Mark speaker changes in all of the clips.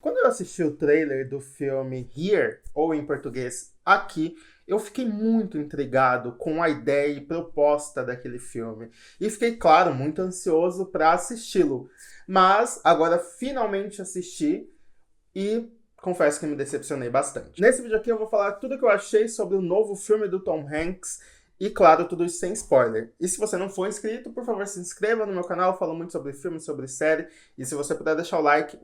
Speaker 1: Quando eu assisti o trailer do filme Here, ou em português Aqui, eu fiquei muito intrigado com a ideia e proposta daquele filme. E fiquei, claro, muito ansioso para assisti-lo. Mas agora finalmente assisti e confesso que me decepcionei bastante. Nesse vídeo aqui eu vou falar tudo o que eu achei sobre o novo filme do Tom Hanks e, claro, tudo isso sem spoiler. E se você não for inscrito, por favor, se inscreva no meu canal, eu falo muito sobre filme, sobre série, e se você puder deixar o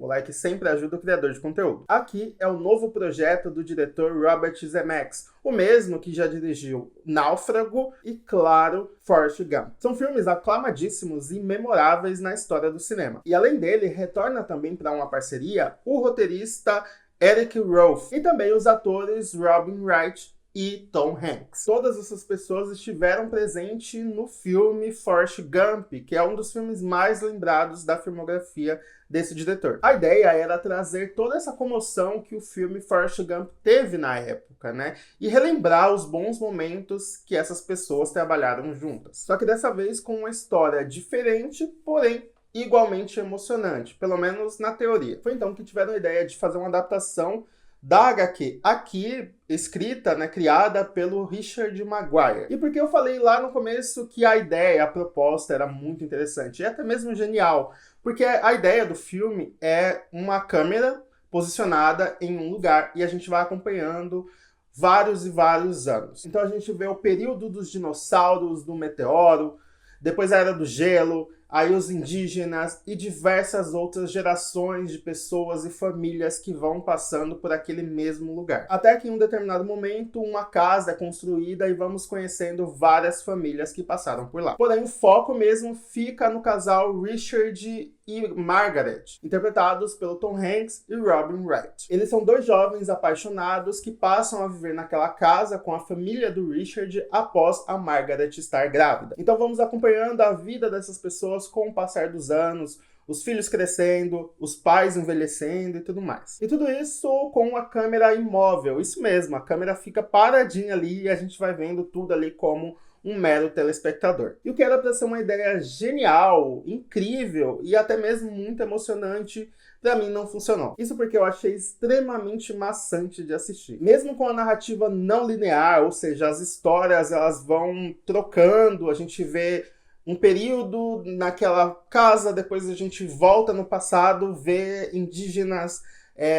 Speaker 1: like sempre ajuda o criador de conteúdo. Aqui é o novo projeto do diretor Robert Zemeckis, o mesmo que já dirigiu Náufrago e, claro, Forrest Gump. São filmes aclamadíssimos e memoráveis na história do cinema. E além dele, retorna também para uma parceria o roteirista Eric Roth e também os atores Robin Wright e Tom Hanks. Todas essas pessoas estiveram presentes no filme Forrest Gump, que é um dos filmes mais lembrados da filmografia desse diretor. A ideia era trazer toda essa comoção que o filme Forrest Gump teve na época, né? E relembrar os bons momentos que essas pessoas trabalharam juntas. Só que dessa vez com uma história diferente, porém igualmente emocionante, pelo menos na teoria. Foi então que tiveram a ideia de fazer uma adaptação da HQ, aqui escrita, né, criada pelo Richard Maguire. E porque eu falei lá no começo que a ideia, a proposta era muito interessante, e até mesmo genial, porque a ideia do filme é uma câmera posicionada em um lugar e a gente vai acompanhando vários e vários anos. Então a gente vê o período dos dinossauros, do meteoro, depois a Era do Gelo, aí os indígenas e diversas outras gerações de pessoas e famílias que vão passando por aquele mesmo lugar. Até que em um determinado momento uma casa é construída e vamos conhecendo várias famílias que passaram por lá. Porém, o foco mesmo fica no casal Richard e Margaret, interpretados pelo Tom Hanks e Robin Wright. Eles são dois jovens apaixonados que passam a viver naquela casa com a família do Richard após a Margaret estar grávida. Então vamos acompanhando a vida dessas pessoas com o passar dos anos, os filhos crescendo, os pais envelhecendo e tudo mais. E tudo isso com a câmera imóvel, isso mesmo, a câmera fica paradinha ali e a gente vai vendo tudo ali como um mero telespectador. E o que era para ser uma ideia genial, incrível e até mesmo muito emocionante, para mim não funcionou. Isso porque eu achei extremamente maçante de assistir. Mesmo com a narrativa não linear, ou seja, as histórias elas vão trocando, a gente vê um período naquela casa, depois a gente volta no passado, vê indígenas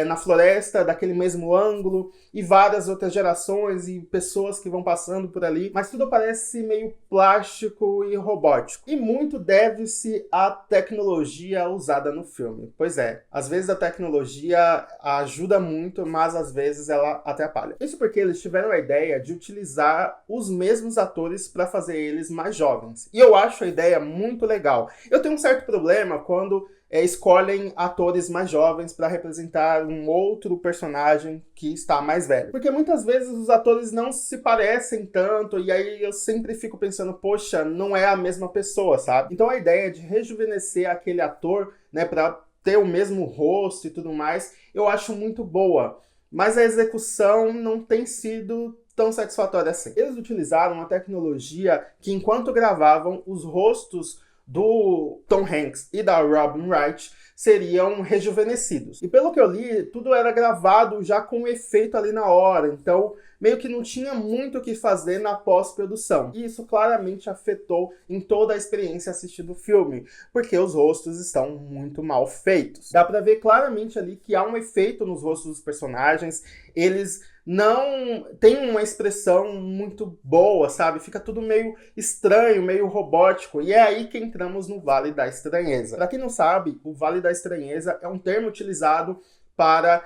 Speaker 1: na floresta, daquele mesmo ângulo, e várias outras gerações e pessoas que vão passando por ali, mas tudo parece meio plástico e robótico. E muito deve-se à tecnologia usada no filme. Pois é, às vezes a tecnologia ajuda muito, mas às vezes ela atrapalha. Isso porque eles tiveram a ideia de utilizar os mesmos atores para fazer eles mais jovens. E eu acho a ideia muito legal. Eu tenho um certo problema quando escolhem atores mais jovens para representar um outro personagem que está mais velho. Porque muitas vezes os atores não se parecem tanto, e aí eu sempre fico pensando, poxa, não é a mesma pessoa, sabe? Então a ideia de rejuvenescer aquele ator, né, para ter o mesmo rosto e tudo mais, eu acho muito boa. Mas a execução não tem sido tão satisfatória assim. Eles utilizaram uma tecnologia que, enquanto gravavam, os rostos do Tom Hanks e da Robin Wright seriam rejuvenescidos. E pelo que eu li, tudo era gravado já com efeito ali na hora, então meio que não tinha muito o que fazer na pós-produção. E isso claramente afetou em toda a experiência assistindo o filme, porque os rostos estão muito mal feitos. Dá pra ver claramente ali que há um efeito nos rostos dos personagens, eles não tem uma expressão muito boa, sabe? Fica tudo meio estranho, meio robótico. E é aí que entramos no Vale da Estranheza. Para quem não sabe, o Vale da Estranheza é um termo utilizado para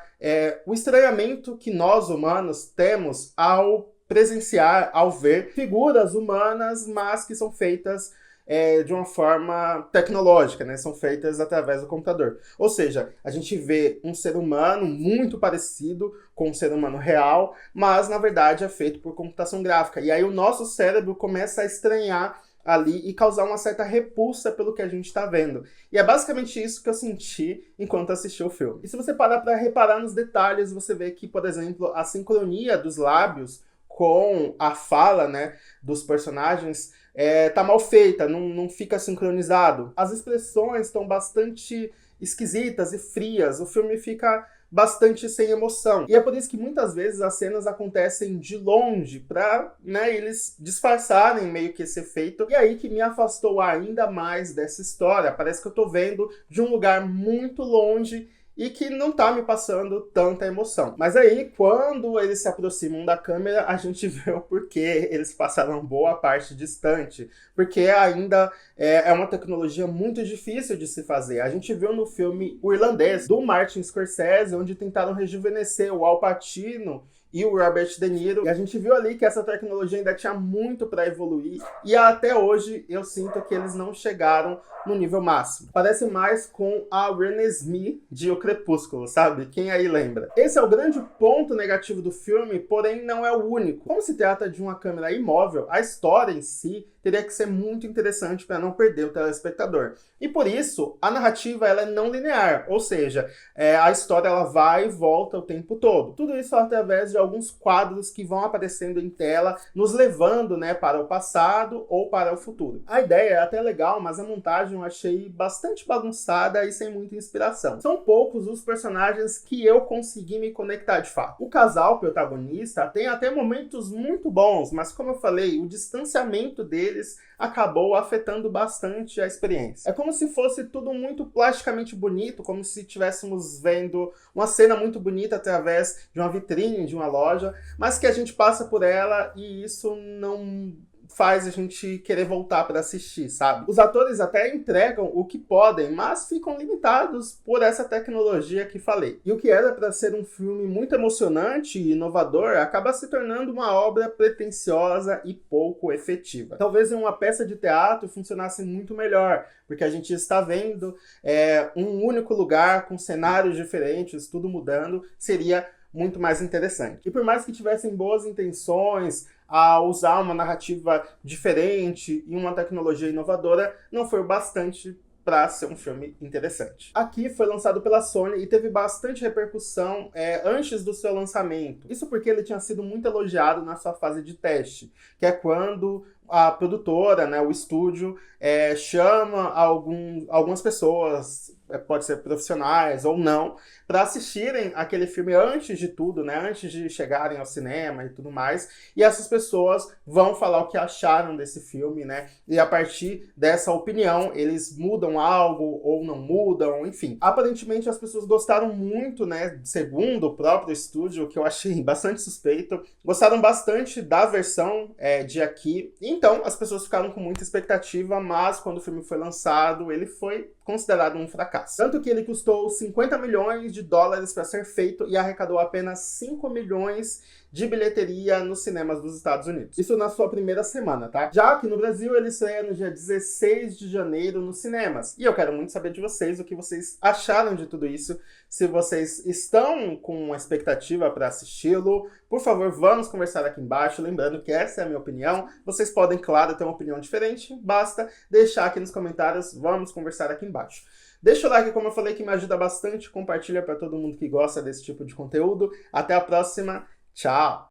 Speaker 1: o estranhamento que nós humanos temos ao presenciar, ao ver figuras humanas, mas que são feitas de uma forma tecnológica, né? São feitas através do computador. Ou seja, a gente vê um ser humano muito parecido com um ser humano real, mas na verdade é feito por computação gráfica. E aí o nosso cérebro começa a estranhar ali e causar uma certa repulsa pelo que a gente está vendo. E é basicamente isso que eu senti enquanto assisti o filme. E se você parar para reparar nos detalhes, você vê que, por exemplo, a sincronia dos lábios com a fala, né, dos personagens tá mal feita, não fica sincronizado. As expressões estão bastante esquisitas e frias, o filme fica bastante sem emoção. E é por isso que muitas vezes as cenas acontecem de longe, pra, né, eles disfarçarem meio que esse efeito. E aí que me afastou ainda mais dessa história. Parece que eu tô vendo de um lugar muito longe e que não tá me passando tanta emoção. Mas aí, quando eles se aproximam da câmera, a gente vê o porquê eles passaram boa parte distante. Porque ainda é uma tecnologia muito difícil de se fazer. A gente viu no filme O Irlandês, do Martin Scorsese, onde tentaram rejuvenescer o Al Pacino e o Robert De Niro. E a gente viu ali que essa tecnologia ainda tinha muito para evoluir. E até hoje eu sinto que eles não chegaram no nível máximo. Parece mais com a Renesmee de O Crepúsculo, sabe? Quem aí lembra? Esse é o grande ponto negativo do filme, porém não é o único. Como se trata de uma câmera imóvel, a história em si teria que ser muito interessante para não perder o telespectador. E por isso, a narrativa ela é não linear, ou seja, a história ela vai e volta o tempo todo. Tudo isso através de alguns quadros que vão aparecendo em tela, nos levando, né, para o passado ou para o futuro. A ideia é até legal, mas a montagem eu achei bastante bagunçada e sem muita inspiração. São poucos os personagens que eu consegui me conectar de fato. O casal protagonista tem até momentos muito bons, mas como eu falei, o distanciamento deles acabou afetando bastante a experiência. É como se fosse tudo muito plasticamente bonito, como se estivéssemos vendo uma cena muito bonita através de uma vitrine de uma loja, mas que a gente passa por ela e isso não faz a gente querer voltar para assistir, sabe? Os atores até entregam o que podem, mas ficam limitados por essa tecnologia que falei. E o que era para ser um filme muito emocionante e inovador acaba se tornando uma obra pretensiosa e pouco efetiva. Talvez em uma peça de teatro funcionasse muito melhor, porque a gente está vendo um único lugar com cenários diferentes, tudo mudando, seria muito mais interessante. E por mais que tivessem boas intenções a usar uma narrativa diferente e uma tecnologia inovadora, não foi o bastante para ser um filme interessante. Aqui foi lançado pela Sony e teve bastante repercussão antes do seu lançamento. Isso porque ele tinha sido muito elogiado na sua fase de teste, que é quando a produtora, né, o estúdio, chama algumas pessoas, pode ser profissionais ou não, para assistirem aquele filme antes de tudo, né, antes de chegarem ao cinema e tudo mais, e essas pessoas vão falar o que acharam desse filme, né, e a partir dessa opinião eles mudam algo ou não mudam, enfim. Aparentemente as pessoas gostaram muito, né, segundo o próprio estúdio, que eu achei bastante suspeito, gostaram bastante da versão de aqui. Então, as pessoas ficaram com muita expectativa, mas quando o filme foi lançado, ele foi considerado um fracasso. Tanto que ele custou 50 milhões de dólares para ser feito e arrecadou apenas 5 milhões de bilheteria nos cinemas dos Estados Unidos. Isso na sua primeira semana, tá? Já que no Brasil ele estreia no dia 16 de janeiro nos cinemas. E eu quero muito saber de vocês o que vocês acharam de tudo isso. Se vocês estão com uma expectativa para assisti-lo, por favor, vamos conversar aqui embaixo. Lembrando que essa é a minha opinião. Vocês podem, claro, ter uma opinião diferente. Basta deixar aqui nos comentários. Vamos conversar aqui embaixo. Deixa o like, como eu falei, que me ajuda bastante. Compartilha para todo mundo que gosta desse tipo de conteúdo. Até a próxima. Tchau!